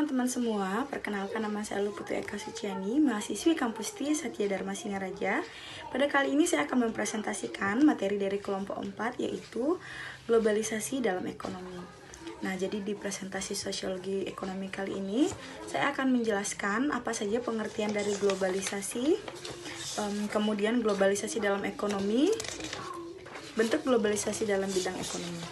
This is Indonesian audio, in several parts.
teman-teman semua, perkenalkan nama saya Luputu Eka Suciani, mahasiswi kampus TI Satya Dharma Singaraja. Pada kali ini saya akan mempresentasikan materi dari kelompok 4, yaitu globalisasi dalam ekonomi. Nah, jadi di presentasi sosiologi ekonomi kali ini, saya akan menjelaskan apa saja pengertian dari globalisasi, kemudian globalisasi dalam ekonomi, bentuk globalisasi dalam bidang ekonomi.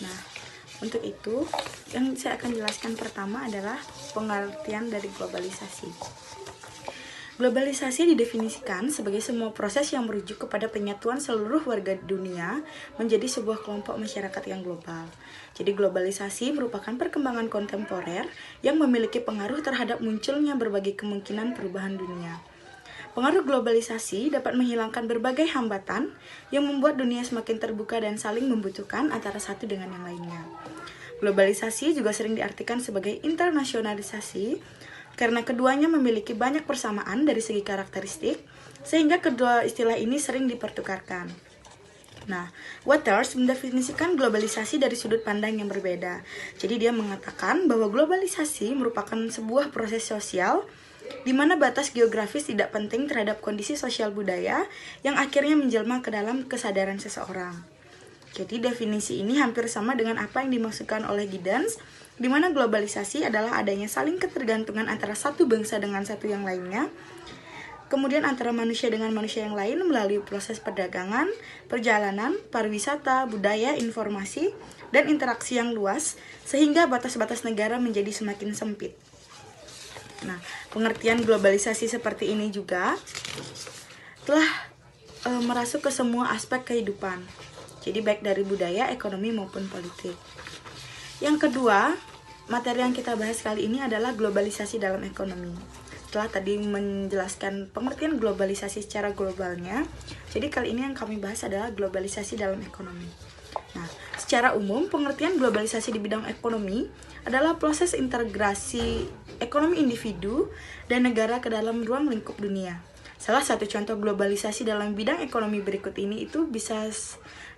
Nah, untuk itu, yang saya akan jelaskan pertama adalah pengertian dari globalisasi. Globalisasi didefinisikan sebagai semua proses yang merujuk kepada penyatuan seluruh warga dunia menjadi sebuah kelompok masyarakat yang global. Jadi globalisasi merupakan perkembangan kontemporer yang memiliki pengaruh terhadap munculnya berbagai kemungkinan perubahan dunia. Pengaruh globalisasi dapat menghilangkan berbagai hambatan yang membuat dunia semakin terbuka dan saling membutuhkan antara satu dengan yang lainnya. Globalisasi juga sering diartikan sebagai internasionalisasi karena keduanya memiliki banyak persamaan dari segi karakteristik, sehingga kedua istilah ini sering dipertukarkan. Nah, Waters mendefinisikan globalisasi dari sudut pandang yang berbeda. Jadi dia mengatakan bahwa globalisasi merupakan sebuah proses sosial di mana batas geografis tidak penting terhadap kondisi sosial budaya yang akhirnya menjelma ke dalam kesadaran seseorang. Jadi definisi ini hampir sama dengan apa yang dimaksudkan oleh Giddens, di mana globalisasi adalah adanya saling ketergantungan antara satu bangsa dengan satu yang lainnya, kemudian antara manusia dengan manusia yang lain melalui proses perdagangan, perjalanan, pariwisata, budaya, informasi, dan interaksi yang luas, sehingga batas-batas negara menjadi semakin sempit. Nah, pengertian globalisasi seperti ini juga telah merasuk ke semua aspek kehidupan. Jadi baik dari budaya, ekonomi maupun politik. Yang kedua, materi yang kita bahas kali ini adalah globalisasi dalam ekonomi. Setelah tadi menjelaskan pengertian globalisasi secara globalnya, jadi kali ini yang kami bahas adalah globalisasi dalam ekonomi. Nah, secara umum, pengertian globalisasi di bidang ekonomi adalah proses integrasi ekonomi individu dan negara ke dalam ruang lingkup dunia. Salah satu contoh globalisasi dalam bidang ekonomi berikut ini itu bisa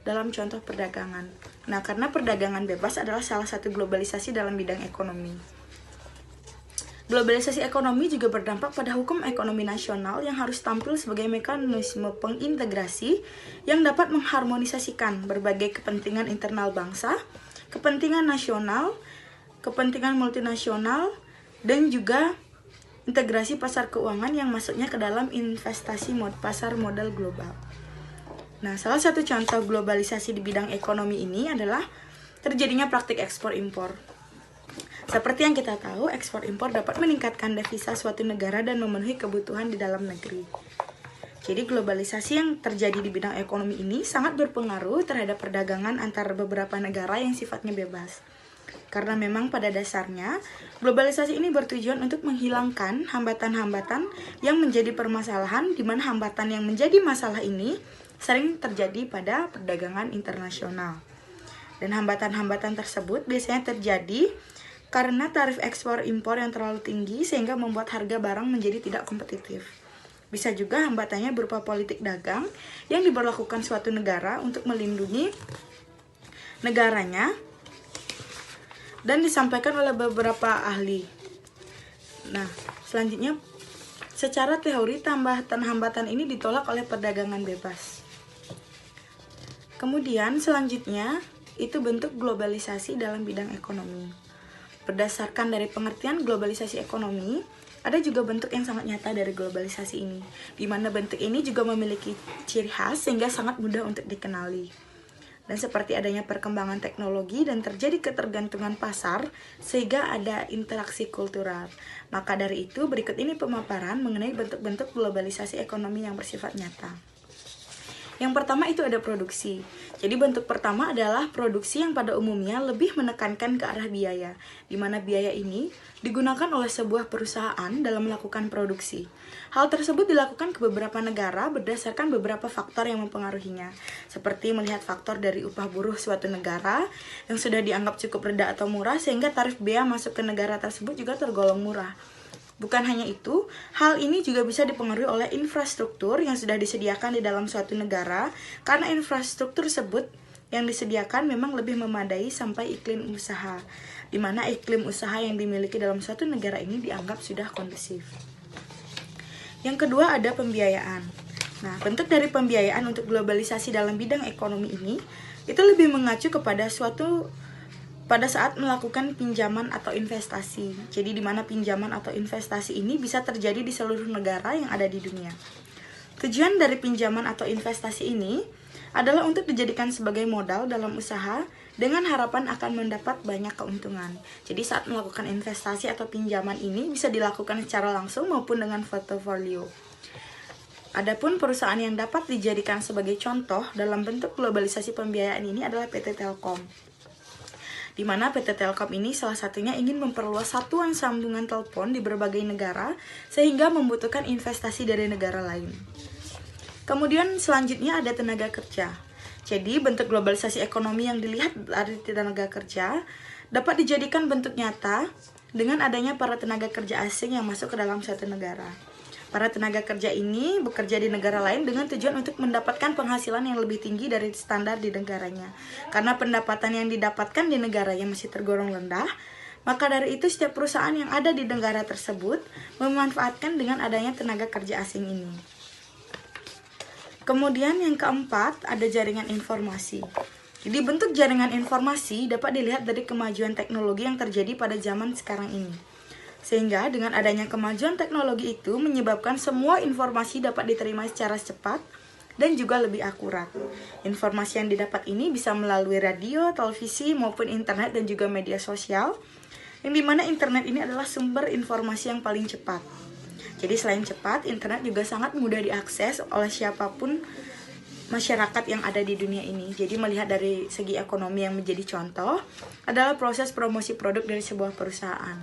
dalam contoh perdagangan. Nah, karena perdagangan bebas adalah salah satu globalisasi dalam bidang ekonomi. Globalisasi ekonomi juga berdampak pada hukum ekonomi nasional yang harus tampil sebagai mekanisme pengintegrasi yang dapat mengharmonisasikan berbagai kepentingan internal bangsa, kepentingan nasional, kepentingan multinasional, dan juga integrasi pasar keuangan yang masuknya ke dalam investasi pasar modal global. Nah, salah satu contoh globalisasi di bidang ekonomi ini adalah terjadinya praktik ekspor-impor. Seperti yang kita tahu, ekspor-impor dapat meningkatkan devisa suatu negara dan memenuhi kebutuhan di dalam negeri. Jadi globalisasi yang terjadi di bidang ekonomi ini sangat berpengaruh terhadap perdagangan antar beberapa negara yang sifatnya bebas. Karena memang pada dasarnya, globalisasi ini bertujuan untuk menghilangkan hambatan-hambatan yang menjadi permasalahan, di mana hambatan yang menjadi masalah ini sering terjadi pada perdagangan internasional. Dan hambatan-hambatan tersebut biasanya terjadi karena tarif ekspor impor yang terlalu tinggi sehingga membuat harga barang menjadi tidak kompetitif. Bisa juga hambatannya berupa politik dagang yang diberlakukan suatu negara untuk melindungi negaranya dan disampaikan oleh beberapa ahli. Nah, selanjutnya secara teori hambatan ini ditolak oleh perdagangan bebas. Kemudian selanjutnya itu bentuk globalisasi dalam bidang ekonomi. Berdasarkan dari pengertian globalisasi ekonomi, ada juga bentuk yang sangat nyata dari globalisasi ini, di mana bentuk ini juga memiliki ciri khas sehingga sangat mudah untuk dikenali. Dan seperti adanya perkembangan teknologi dan terjadi ketergantungan pasar, sehingga ada interaksi kultural. Maka dari itu, berikut ini pemaparan mengenai bentuk-bentuk globalisasi ekonomi yang bersifat nyata. Yang pertama itu ada produksi. Jadi bentuk pertama adalah produksi yang pada umumnya lebih menekankan ke arah biaya, di mana biaya ini digunakan oleh sebuah perusahaan dalam melakukan produksi. Hal tersebut dilakukan ke beberapa negara berdasarkan beberapa faktor yang mempengaruhinya, seperti melihat faktor dari upah buruh suatu negara yang sudah dianggap cukup rendah atau murah, sehingga tarif bea masuk ke negara tersebut juga tergolong murah. Bukan hanya itu, hal ini juga bisa dipengaruhi oleh infrastruktur yang sudah disediakan di dalam suatu negara, karena infrastruktur tersebut yang disediakan memang lebih memadai sampai iklim usaha. di mana iklim usaha yang dimiliki dalam suatu negara ini dianggap sudah kondusif. Yang kedua ada pembiayaan. Nah, bentuk dari pembiayaan untuk globalisasi dalam bidang ekonomi ini itu lebih mengacu kepada pada saat melakukan pinjaman atau investasi. Jadi di mana pinjaman atau investasi ini bisa terjadi di seluruh negara yang ada di dunia. Tujuan dari pinjaman atau investasi ini adalah untuk dijadikan sebagai modal dalam usaha dengan harapan akan mendapat banyak keuntungan. Jadi saat melakukan investasi atau pinjaman ini bisa dilakukan secara langsung maupun dengan portofolio. Adapun perusahaan yang dapat dijadikan sebagai contoh dalam bentuk globalisasi pembiayaan ini adalah PT Telkom. Di mana PT Telkom ini salah satunya ingin memperluas satuan sambungan telepon di berbagai negara sehingga membutuhkan investasi dari negara lain. Kemudian selanjutnya ada tenaga kerja. Jadi bentuk globalisasi ekonomi yang dilihat dari tenaga kerja dapat dijadikan bentuk nyata dengan adanya para tenaga kerja asing yang masuk ke dalam suatu negara. Para tenaga kerja ini bekerja di negara lain dengan tujuan untuk mendapatkan penghasilan yang lebih tinggi dari standar di negaranya. Karena pendapatan yang didapatkan di negaranya masih tergolong rendah, maka dari itu setiap perusahaan yang ada di negara tersebut memanfaatkan dengan adanya tenaga kerja asing ini. Kemudian yang keempat ada jaringan informasi. Jadi bentuk jaringan informasi dapat dilihat dari kemajuan teknologi yang terjadi pada zaman sekarang ini. Sehingga dengan adanya kemajuan teknologi itu menyebabkan semua informasi dapat diterima secara cepat dan juga lebih akurat. Informasi yang didapat ini bisa melalui radio, televisi, maupun internet dan juga media sosial, yang dimana internet ini adalah sumber informasi yang paling cepat. Jadi selain cepat, internet juga sangat mudah diakses oleh siapapun masyarakat yang ada di dunia ini. Jadi melihat dari segi ekonomi yang menjadi contoh adalah proses promosi produk dari sebuah perusahaan.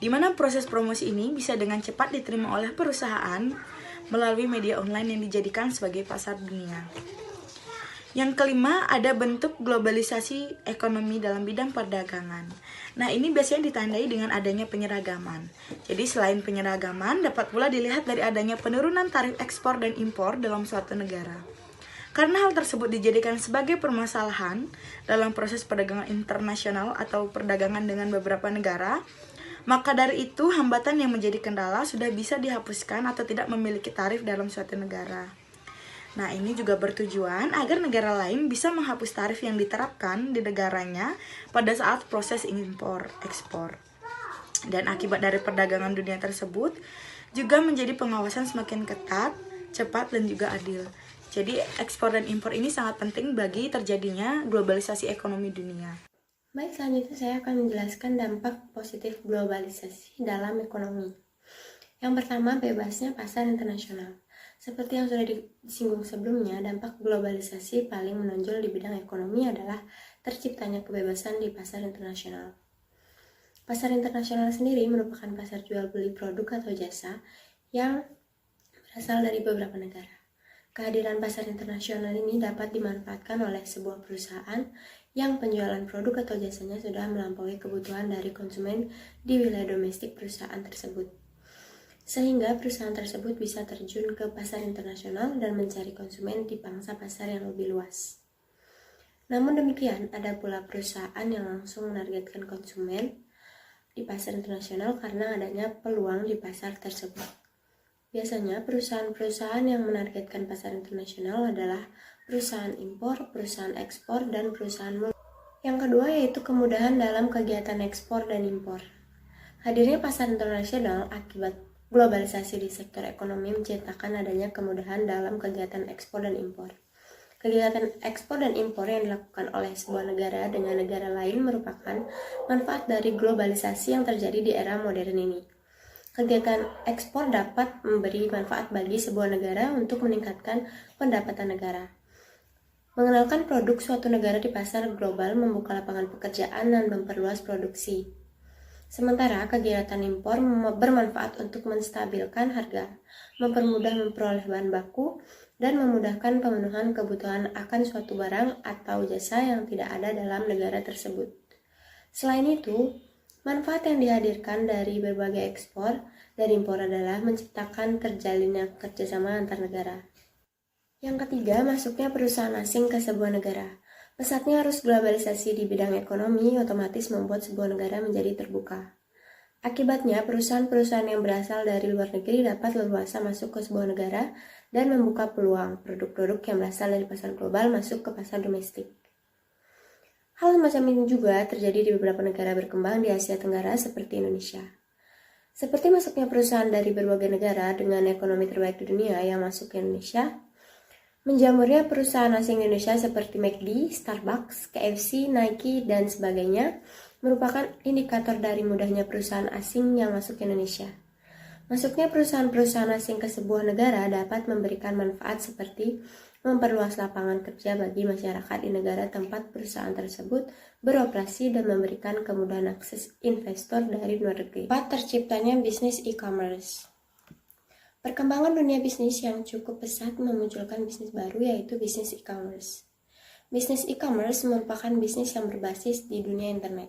Di mana proses promosi ini bisa dengan cepat diterima oleh perusahaan melalui media online yang dijadikan sebagai pasar dunia. Yang kelima ada bentuk globalisasi ekonomi dalam bidang perdagangan. Nah, ini biasanya ditandai dengan adanya penyeragaman. Jadi selain penyeragaman dapat pula dilihat dari adanya penurunan tarif ekspor dan impor dalam suatu negara. Karena hal tersebut dijadikan sebagai permasalahan dalam proses perdagangan internasional atau perdagangan dengan beberapa negara, maka dari itu hambatan yang menjadi kendala sudah bisa dihapuskan atau tidak memiliki tarif dalam suatu negara. Nah, ini juga bertujuan agar negara lain bisa menghapus tarif yang diterapkan di negaranya pada saat proses impor-ekspor. Dan akibat dari perdagangan dunia tersebut juga menjadi pengawasan semakin ketat, cepat, dan juga adil. Jadi ekspor dan impor ini sangat penting bagi terjadinya globalisasi ekonomi dunia. Baik, selanjutnya saya akan menjelaskan dampak positif globalisasi dalam ekonomi. Yang pertama, bebasnya pasar internasional. Seperti yang sudah disinggung sebelumnya, dampak globalisasi paling menonjol di bidang ekonomi adalah terciptanya kebebasan di pasar internasional. Pasar internasional sendiri merupakan pasar jual beli produk atau jasa yang berasal dari beberapa negara. Kehadiran pasar internasional ini dapat dimanfaatkan oleh sebuah perusahaan yang penjualan produk atau jasanya sudah melampaui kebutuhan dari konsumen di wilayah domestik perusahaan tersebut. Sehingga perusahaan tersebut bisa terjun ke pasar internasional dan mencari konsumen di pangsa pasar yang lebih luas. Namun demikian, ada pula perusahaan yang langsung menargetkan konsumen di pasar internasional karena adanya peluang di pasar tersebut. Biasanya perusahaan-perusahaan yang menargetkan pasar internasional adalah perusahaan impor, perusahaan ekspor, dan perusahaan Yang kedua yaitu kemudahan dalam kegiatan ekspor dan impor. Hadirnya pasar internasional akibat globalisasi di sektor ekonomi menciptakan adanya kemudahan dalam kegiatan ekspor dan impor. Kegiatan ekspor dan impor yang dilakukan oleh sebuah negara dengan negara lain merupakan manfaat dari globalisasi yang terjadi di era modern ini. Kegiatan ekspor dapat memberi manfaat bagi sebuah negara untuk meningkatkan pendapatan negara. Mengenalkan produk suatu negara di pasar global membuka lapangan pekerjaan dan memperluas produksi. Sementara kegiatan impor bermanfaat untuk menstabilkan harga, mempermudah memperoleh bahan baku, dan memudahkan pemenuhan kebutuhan akan suatu barang atau jasa yang tidak ada dalam negara tersebut. Selain itu, manfaat yang dihadirkan dari berbagai ekspor dan impor adalah menciptakan terjalinnya kerjasama antar negara. Yang ketiga, masuknya perusahaan asing ke sebuah negara. Pesatnya arus globalisasi di bidang ekonomi otomatis membuat sebuah negara menjadi terbuka. Akibatnya, perusahaan-perusahaan yang berasal dari luar negeri dapat leluasa masuk ke sebuah negara dan membuka peluang produk-produk yang berasal dari pasar global masuk ke pasar domestik. Hal semacam ini juga terjadi di beberapa negara berkembang di Asia Tenggara seperti Indonesia. Seperti masuknya perusahaan dari berbagai negara dengan ekonomi terbaik di dunia yang masuk ke Indonesia, menjamurnya perusahaan asing di Indonesia seperti McD, Starbucks, KFC, Nike, dan sebagainya merupakan indikator dari mudahnya perusahaan asing yang masuk ke Indonesia. Masuknya perusahaan-perusahaan asing ke sebuah negara dapat memberikan manfaat seperti memperluas lapangan kerja bagi masyarakat di negara tempat perusahaan tersebut beroperasi dan memberikan kemudahan akses investor dari luar negeri. 4. Terciptanya bisnis e-commerce. Perkembangan dunia bisnis yang cukup pesat memunculkan bisnis baru yaitu bisnis e-commerce. Bisnis e-commerce merupakan bisnis yang berbasis di dunia internet.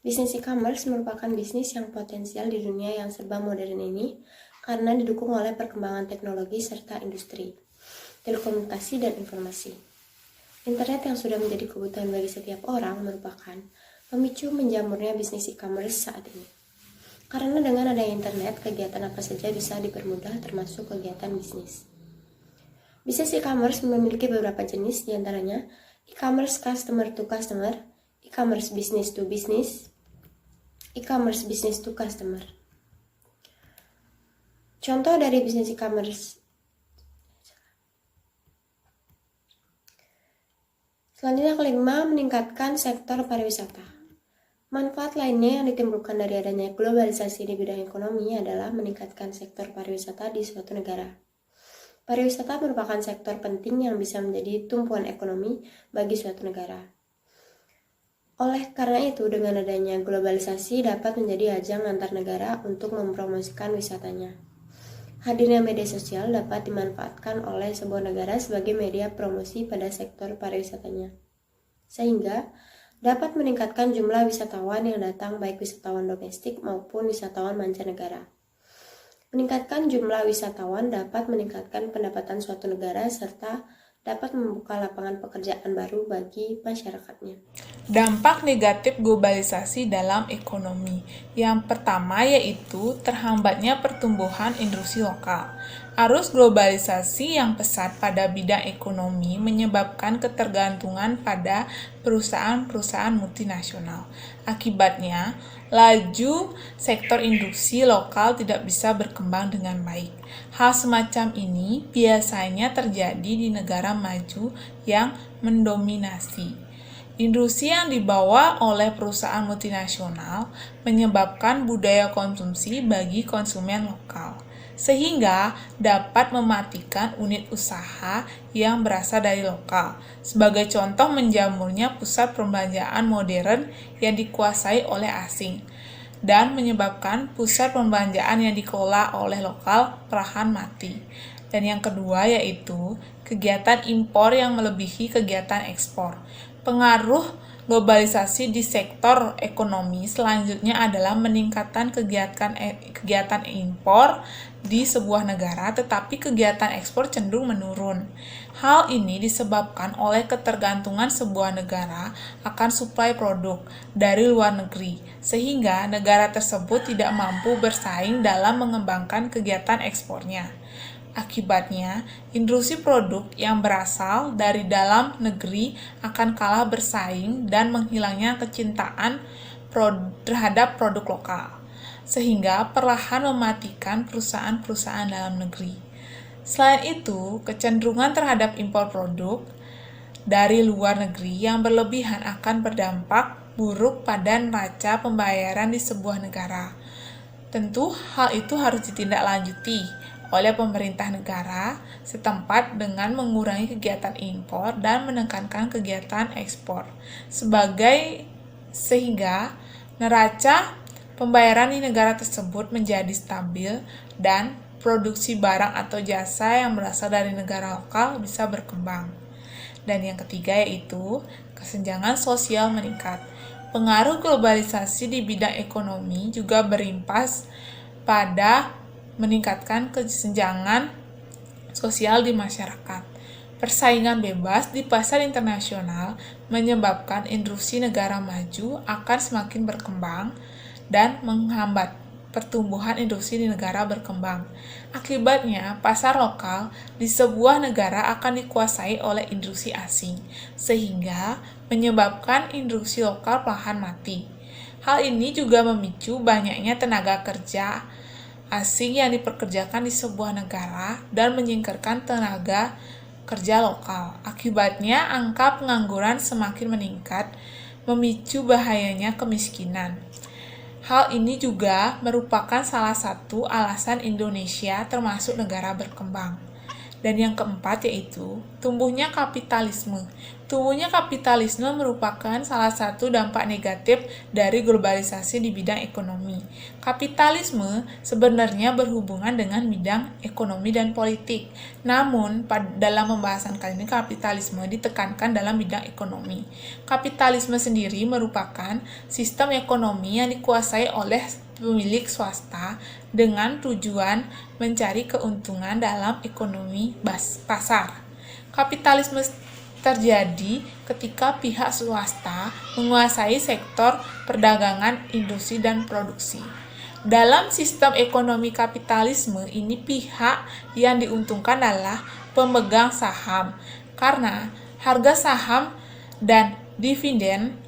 Bisnis e-commerce merupakan bisnis yang potensial di dunia yang serba modern ini karena didukung oleh perkembangan teknologi serta industri, telekomunikasi, dan informasi. Internet yang sudah menjadi kebutuhan bagi setiap orang merupakan pemicu menjamurnya bisnis e-commerce saat ini. Karena dengan adanya internet, kegiatan apa saja bisa dipermudah termasuk kegiatan bisnis. Bisnis e-commerce memiliki beberapa jenis, diantaranya e-commerce customer to customer, e-commerce business to business, e-commerce business to customer. Contoh dari bisnis e-commerce. Selanjutnya kelima, meningkatkan sektor pariwisata. Manfaat lainnya yang ditimbulkan dari adanya globalisasi di bidang ekonomi adalah meningkatkan sektor pariwisata di suatu negara. Pariwisata merupakan sektor penting yang bisa menjadi tumpuan ekonomi bagi suatu negara. Oleh karena itu, dengan adanya globalisasi dapat menjadi ajang antar negara untuk mempromosikan wisatanya. Hadirnya media sosial dapat dimanfaatkan oleh sebuah negara sebagai media promosi pada sektor pariwisatanya, sehingga dapat meningkatkan jumlah wisatawan yang datang baik wisatawan domestik maupun wisatawan mancanegara. Meningkatkan jumlah wisatawan dapat meningkatkan pendapatan suatu negara serta dapat membuka lapangan pekerjaan baru bagi masyarakatnya. Dampak negatif globalisasi dalam ekonomi. Yang pertama yaitu terhambatnya pertumbuhan industri lokal. Arus globalisasi yang pesat pada bidang ekonomi menyebabkan ketergantungan pada perusahaan-perusahaan multinasional. Akibatnya, laju sektor industri lokal tidak bisa berkembang dengan baik. Hal semacam ini biasanya terjadi di negara maju yang mendominasi. Industri yang dibawa oleh perusahaan multinasional menyebabkan budaya konsumsi bagi konsumen lokal, sehingga dapat mematikan unit usaha yang berasal dari lokal. Sebagai contoh menjamurnya pusat perbelanjaan modern yang dikuasai oleh asing, dan menyebabkan pusat perbelanjaan yang dikelola oleh lokal perlahan mati. Dan yang kedua yaitu kegiatan impor yang melebihi kegiatan ekspor. Pengaruh globalisasi di sektor ekonomi selanjutnya adalah meningkatkan kegiatan impor di sebuah negara, tetapi kegiatan ekspor cenderung menurun. Hal ini disebabkan oleh ketergantungan sebuah negara akan suplai produk dari luar negeri, sehingga negara tersebut tidak mampu bersaing dalam mengembangkan kegiatan ekspornya. Akibatnya, industri produk yang berasal dari dalam negeri akan kalah bersaing dan menghilangnya kecintaan terhadap produk lokal, sehingga perlahan mematikan perusahaan-perusahaan dalam negeri. Selain itu, kecenderungan terhadap impor produk dari luar negeri yang berlebihan akan berdampak buruk pada neraca pembayaran di sebuah negara. Tentu, hal itu harus ditindaklanjuti oleh pemerintah negara setempat dengan mengurangi kegiatan impor dan menekankan kegiatan ekspor sehingga neraca pembayaran di negara tersebut menjadi stabil dan produksi barang atau jasa yang berasal dari negara lokal bisa berkembang. Dan yang ketiga yaitu kesenjangan sosial meningkat. Pengaruh globalisasi di bidang ekonomi juga berimpas pada meningkatkan kesenjangan sosial di masyarakat. Persaingan bebas di pasar internasional menyebabkan industri negara maju akan semakin berkembang dan menghambat pertumbuhan industri di negara berkembang. Akibatnya, pasar lokal di sebuah negara akan dikuasai oleh industri asing, sehingga menyebabkan industri lokal perlahan mati. Hal ini juga memicu banyaknya tenaga kerja asing yang dipekerjakan di sebuah negara dan menyingkirkan tenaga kerja lokal. Akibatnya, angka pengangguran semakin meningkat, memicu bahayanya kemiskinan. Hal ini juga merupakan salah satu alasan Indonesia termasuk negara berkembang. Dan yang keempat yaitu tumbuhnya kapitalisme. Tumbuhnya kapitalisme merupakan salah satu dampak negatif dari globalisasi di bidang ekonomi. Kapitalisme sebenarnya berhubungan dengan bidang ekonomi dan politik. Namun, dalam pembahasan kali ini kapitalisme ditekankan dalam bidang ekonomi. Kapitalisme sendiri merupakan sistem ekonomi yang dikuasai oleh pemilik swasta dengan tujuan mencari keuntungan dalam ekonomi pasar. Kapitalisme terjadi ketika pihak swasta menguasai sektor perdagangan, industri, dan produksi. Dalam sistem ekonomi kapitalisme ini pihak yang diuntungkan adalah pemegang saham karena harga saham dan dividen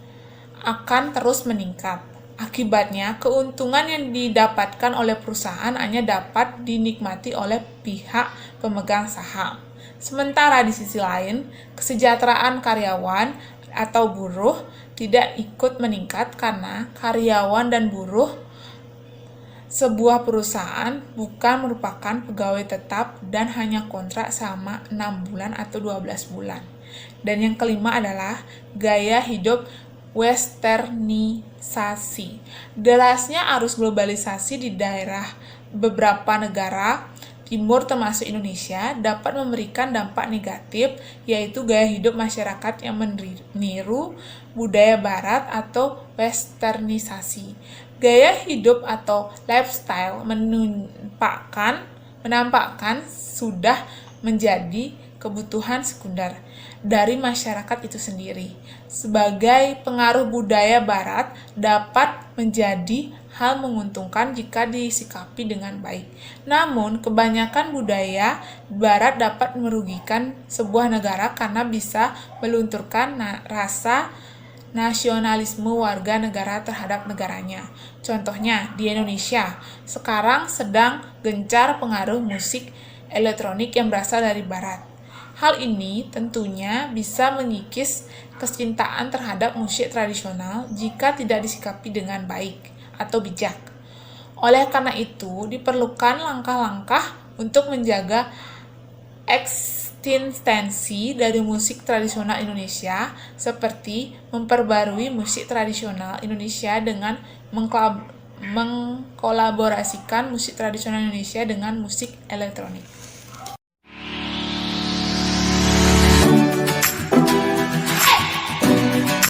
akan terus meningkat. Akibatnya, keuntungan yang didapatkan oleh perusahaan hanya dapat dinikmati oleh pihak pemegang saham. Sementara di sisi lain, kesejahteraan karyawan atau buruh tidak ikut meningkat karena karyawan dan buruh sebuah perusahaan bukan merupakan pegawai tetap dan hanya kontrak selama 6 bulan atau 12 bulan. Dan yang kelima adalah gaya hidup westernisasi. Derasnya arus globalisasi di daerah beberapa negara timur termasuk Indonesia dapat memberikan dampak negatif, yaitu gaya hidup masyarakat yang meniru budaya barat atau westernisasi. Gaya hidup atau lifestyle menampakkan sudah menjadi kebutuhan sekunder dari masyarakat itu sendiri. Sebagai pengaruh budaya barat dapat menjadi hal menguntungkan jika disikapi dengan baik. Namun, kebanyakan budaya barat dapat merugikan sebuah negara karena bisa melunturkan rasa nasionalisme warga negara terhadap negaranya. Contohnya, di Indonesia, sekarang sedang gencar pengaruh musik elektronik yang berasal dari barat. Hal ini tentunya bisa mengikis kecintaan terhadap musik tradisional jika tidak disikapi dengan baik atau bijak. Oleh karena itu, diperlukan langkah-langkah untuk menjaga eksistensi dari musik tradisional Indonesia, seperti memperbarui musik tradisional Indonesia dengan mengkolaborasikan musik tradisional Indonesia dengan musik elektronik.